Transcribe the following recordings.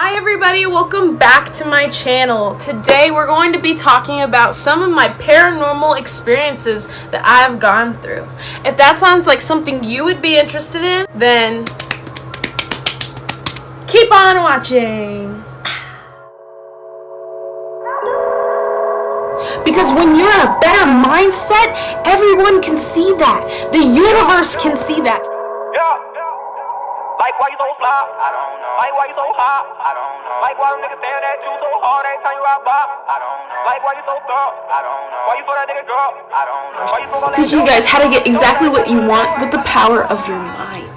Hi everybody, welcome back to my channel. Today we're going to be talking about some of my paranormal experiences that I've gone through. If that sounds like something you would be interested in, then keep on watching. Because when you're in a better mindset, everyone can see that. The universe can see that. Like why you so fly? I don't know. Like why you so hot? I don't know. Like why them niggas staring at you so hard every time you out pop? I don't know. Like why you so thug? I don't know. Why you for that nigga girl? I don't know. Why you so Teach you guys how to get exactly what you want with the power of your mind.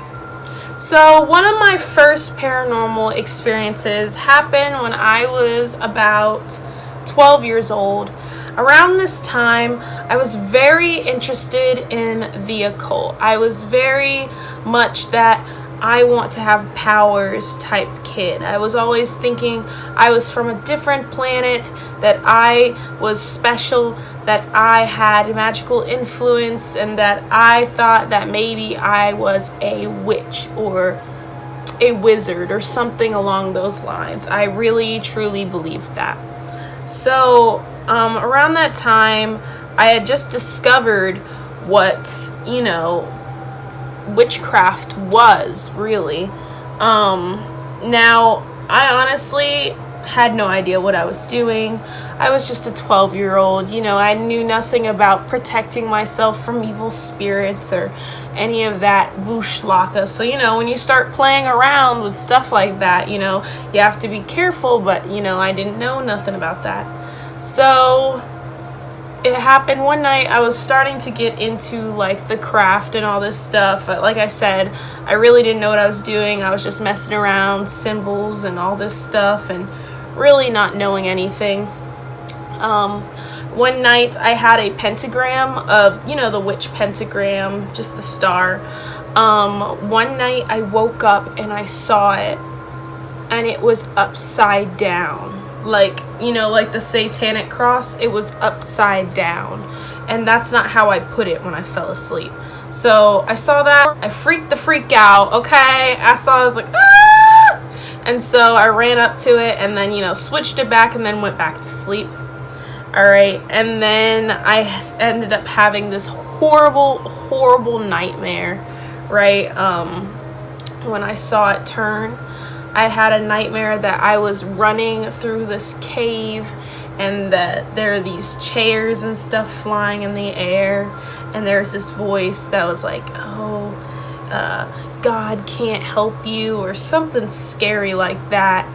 So one of my first paranormal experiences happened when I was about 12 years old. Around this time, I was very interested in the occult. I was very much that I want to have powers type kid. I was always thinking I was from a different planet, that I was special, that I had magical influence, and that I thought that maybe I was a witch or a wizard or something along those lines. I really truly believed that. So around that time, I had just discovered what, witchcraft was really. Now I honestly had no idea what I was doing. I was just a 12-year-old, I knew nothing about protecting myself from evil spirits or any of that whoosh laka. So when you start playing around with stuff like that, you have to be careful, but I didn't know nothing about that. So it happened one night. I was starting to get into like the craft and all this stuff. Like I said, I really didn't know what I was doing. I was just messing around, symbols and all this stuff, and really not knowing anything. One night I had a pentagram of, the witch pentagram, just the star. One night I woke up and I saw it, and it was upside down. Like the satanic cross, it was upside down. And that's not how I put it when I fell asleep. So I saw that, I freaked the freak out, okay? I was like, ah! And so I ran up to it and then, switched it back and then went back to sleep. Alright, and then I ended up having this horrible, horrible nightmare, right? When I saw it turn, I had a nightmare that I was running through this cave and that there are these chairs and stuff flying in the air, and there's this voice that was like, God can't help you, or something scary like that.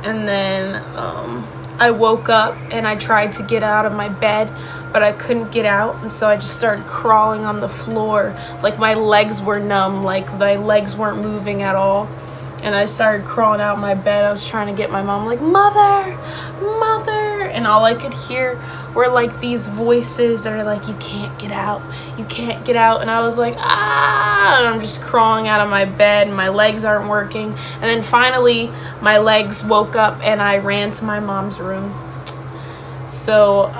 And then I woke up and I tried to get out of my bed, but I couldn't get out, and so I just started crawling on the floor. Like my legs were numb, like my legs weren't moving at all. And I started crawling out of my bed. I was trying to get my mom, like, Mother, Mother. And all I could hear were like these voices that are like, you can't get out. You can't get out. And I was like, ah. And I'm just crawling out of my bed. And my legs aren't working. And then finally, my legs woke up and I ran to my mom's room. So,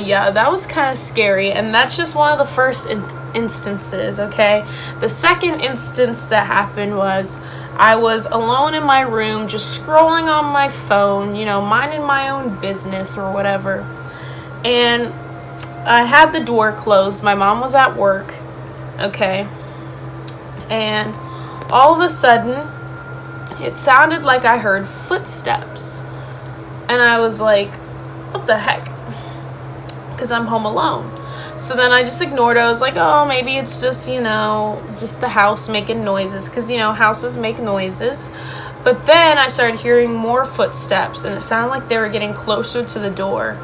yeah, that was kind of scary. And that's just one of the first instances, okay? The second instance that happened was I was alone in my room, just scrolling on my phone, minding my own business or whatever. And I had the door closed. My mom was at work, okay? And all of a sudden, it sounded like I heard footsteps. And I was like, what the heck? Because I'm home alone. So then I just ignored it. I was like, oh, maybe it's just, just the house making noises. Because, houses make noises. But then I started hearing more footsteps. And it sounded like they were getting closer to the door.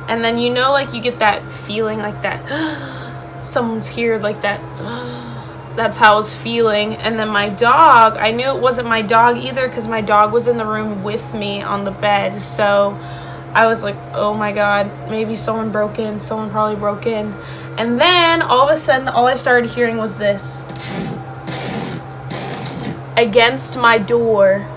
And then, like you get that feeling like that. Someone's here, like that. That's how I was feeling. And then my dog, I knew it wasn't my dog either. Because my dog was in the room with me on the bed. So I was like, oh my God, maybe someone broke in. Someone probably broke in. And then all of a sudden, all I started hearing was this. Against my door.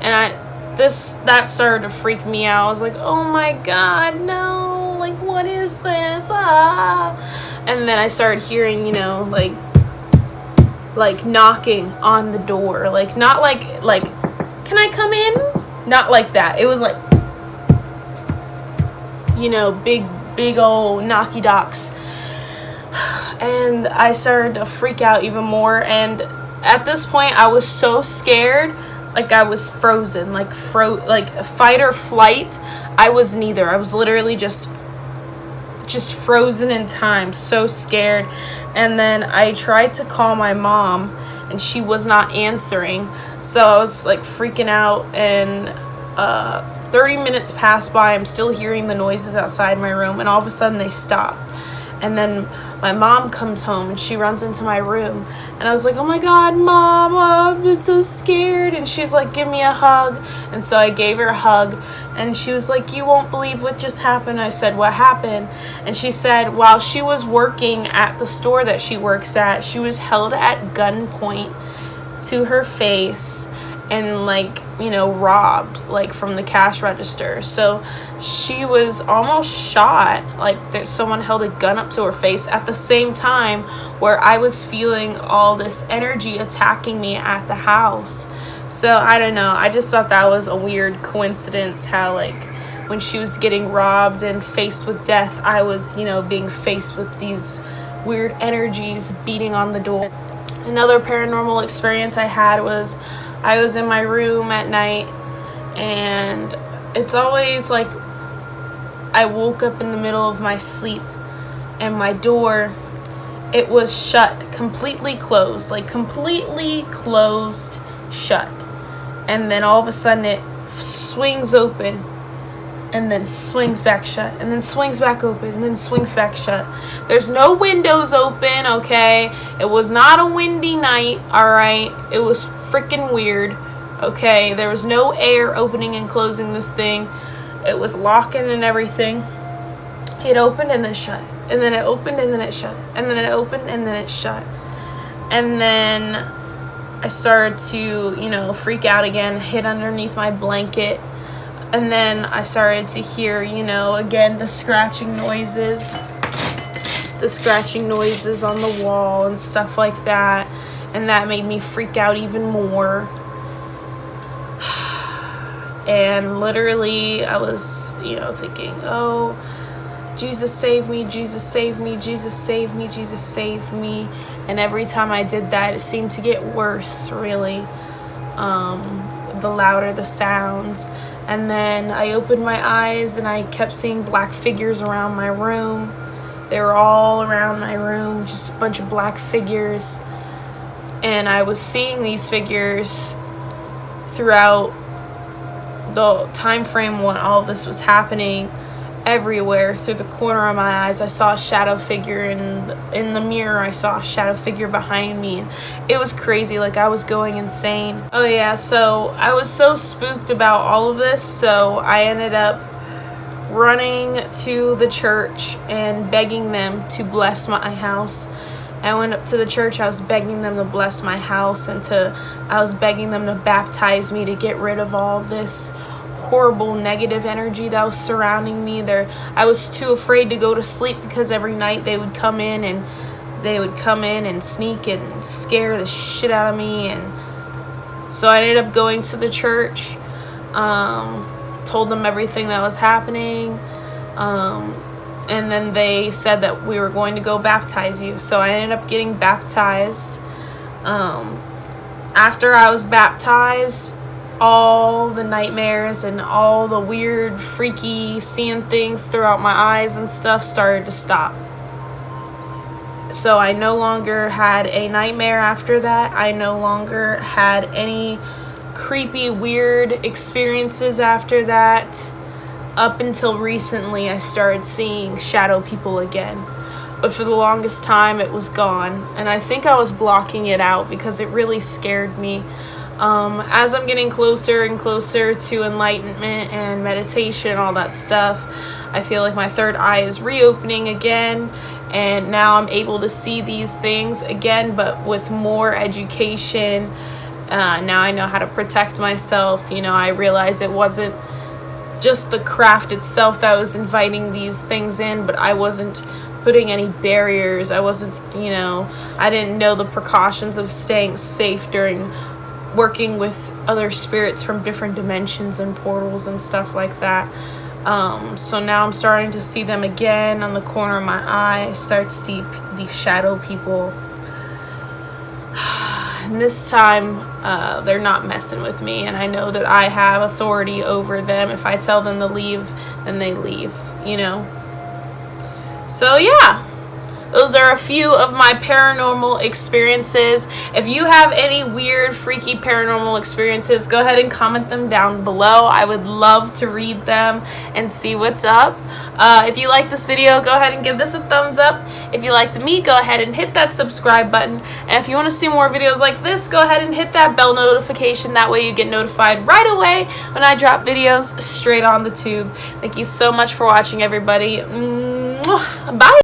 And that started to freak me out. I was like, oh my God, no. Like, what is this? Ah. And then I started hearing, like like knocking on the door, like not like can I come in, not like that. It was like, you know, big old knocky docks. And I started to freak out even more, and at this point I was so scared, like I was frozen, like fight or flight. I was neither. I was literally just frozen in time, so scared. And then I tried to call my mom, and she was not answering, so I was like freaking out. And 30 minutes passed by. I'm still hearing the noises outside my room, and all of a sudden they stopped. And then my mom comes home, and she runs into my room, and I was like, oh my God, Mom, I've been so scared. And she's like, give me a hug. And so I gave her a hug, and she was like, you won't believe what just happened. I said, what happened? And she said, while she was working at the store that she works at, she was held at gunpoint to her face and, like, you know, robbed, like, from the cash register. So she was almost shot, like someone held a gun up to her face at the same time where I was feeling all this energy attacking me at the house. So I don't know, I just thought that was a weird coincidence how, like, when she was getting robbed and faced with death, I was, you know, being faced with these weird energies beating on the door. Another paranormal experience I had was I was in my room at night, and it's always like I woke up in the middle of my sleep, and my door, it was shut, completely closed, like completely closed shut. And then all of a sudden it swings open, and then swings back shut, and then swings back open, and then swings back shut. There's no windows open, okay? It was not a windy night, alright? It was freaking weird, okay? There was no air opening and closing this thing. It was locking and everything. It opened and then shut, and then it opened and then it shut, and then it opened and then it shut. And then I started to, you know, freak out again, hid underneath my blanket. And then I started to hear, you know, again, the scratching noises on the wall and stuff like that. And that made me freak out even more. And literally, I was, you know, thinking, oh, Jesus save me, Jesus save me, Jesus save me, Jesus save me. And every time I did that, it seemed to get worse, really. The louder the sounds. And then I opened my eyes, and I kept seeing black figures around my room. They were all around my room, just a bunch of black figures. And I was seeing these figures throughout the time frame when all of this was happening, everywhere. Through the corner of my eyes, I saw a shadow figure. In the mirror, I saw a shadow figure behind me, and it was crazy. Like, I was going insane. Oh yeah, so I was so spooked about all of this, so I ended up running to the church and begging them to bless my house. I went up to the church. I was begging them to bless my house, and I was begging them to baptize me to get rid of all this horrible negative energy that was surrounding me. I was too afraid to go to sleep because every night they would come in and sneak and scare the shit out of me. And so I ended up going to the church, told them everything that was happening, and then they said that we were going to go baptize you. So I ended up getting baptized. After I was baptized, all the nightmares and all the weird, freaky, seeing things throughout my eyes and stuff started to stop. So I no longer had a nightmare after that. I no longer had any creepy, weird experiences after that. Up until recently, I started seeing shadow people again. But for the longest time, it was gone. And I think I was blocking it out because it really scared me. As I'm getting closer and closer to enlightenment and meditation and all that stuff, I feel like my third eye is reopening again, and now I'm able to see these things again, but with more education. Now I know how to protect myself. You know, I realize it wasn't just the craft itself that was inviting these things in, but I wasn't putting any barriers. I wasn't, I didn't know the precautions of staying safe during working with other spirits from different dimensions and portals and stuff like that. So now I'm starting to see them again on the corner of my eye. I start to see these shadow people. And this time, they're not messing with me, and I know that I have authority over them. If I tell them to leave, then they leave, So yeah, those are a few of my paranormal experiences. If you have any weird, freaky paranormal experiences, go ahead and comment them down below. I would love to read them and see what's up. If you like this video, go ahead and give this a thumbs up. If you liked me, go ahead and hit that subscribe button. And if you want to see more videos like this, go ahead and hit that bell notification. That way you get notified right away when I drop videos straight on the tube. Thank you so much for watching, everybody. Bye.